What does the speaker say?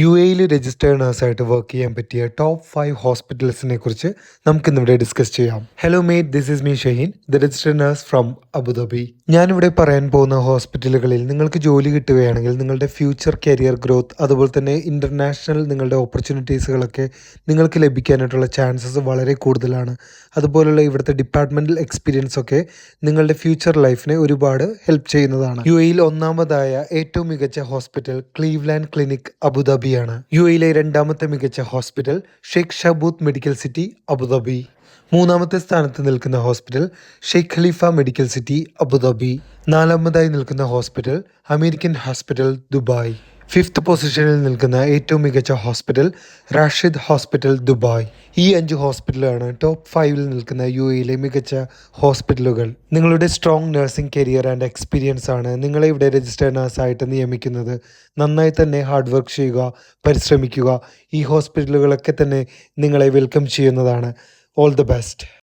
U എയിൽ registered നഴ്സായിട്ട് work ചെയ്യാൻ പറ്റിയ ടോപ്പ് 5 ഹോസ്പിറ്റൽസിനെ കുറിച്ച് നമുക്കിന്നിവിടെ ഡിസ്കസ് ചെയ്യാം. Hello mate, this is me Shaheen, the registered nurse from Abu Dhabi. ഞാനിവിടെ പറയാൻ പോകുന്ന ഹോസ്പിറ്റലുകളിൽ നിങ്ങൾക്ക് ജോലി കിട്ടുകയാണെങ്കിൽ നിങ്ങളുടെ ഫ്യൂച്ചർ കരിയർ ഗ്രോത്ത്, അതുപോലെ തന്നെ ഇൻ്റർനാഷണൽ നിങ്ങളുടെ ഓപ്പർച്യൂണിറ്റീസുകളൊക്കെ നിങ്ങൾക്ക് ലഭിക്കാനായിട്ടുള്ള ചാൻസസ് വളരെ കൂടുതലാണ്. അതുപോലുള്ള ഇവിടുത്തെ ഡിപ്പാർട്ട്മെൻറ്റൽ എക്സ്പീരിയൻസ് ഒക്കെ നിങ്ങളുടെ ഫ്യൂച്ചർ ലൈഫിനെ ഒരുപാട് ഹെൽപ്പ് ചെയ്യുന്നതാണ്. യു എയിൽ ഒന്നാമതായ ഏറ്റവും മികച്ച ഹോസ്പിറ്റൽ ക്ലീവ്ലാൻഡ് ക്ലിനിക് അബുദാബി ആണ്. യു എയിലെ രണ്ടാമത്തെ മികച്ച hospital Sheikh Shakhbout medical city Abu Dhabi. മൂന്നാമത്തെ സ്ഥാനത്ത് നിൽക്കുന്ന hospital Sheikh Khalifa medical city Abu Dhabi. നാലാമതായി നിൽക്കുന്ന hospital American hospital Dubai. Fifth പൊസിഷനിൽ നിൽക്കുന്ന ഏറ്റവും മികച്ച ഹോസ്പിറ്റൽ റാഷിദ് ഹോസ്പിറ്റൽ ദുബായ്. ഈ 5 ഹോസ്പിറ്റലാണ് ടോപ്പ് 5-ൽ നിൽക്കുന്ന യു എയിലെ മികച്ച ഹോസ്പിറ്റലുകൾ. നിങ്ങളുടെ strong nursing career and experience ആണ് നിങ്ങളെ ഇവിടെ രജിസ്റ്റേർഡ് നഴ്സായിട്ട് നിയമിക്കുന്നത്. നന്നായി തന്നെ ഹാർഡ് വർക്ക് ചെയ്യുക, പരിശ്രമിക്കുക. ഈ ഹോസ്പിറ്റലുകളൊക്കെ തന്നെ നിങ്ങളെ വെൽക്കം ചെയ്യുന്നതാണ്. All the best.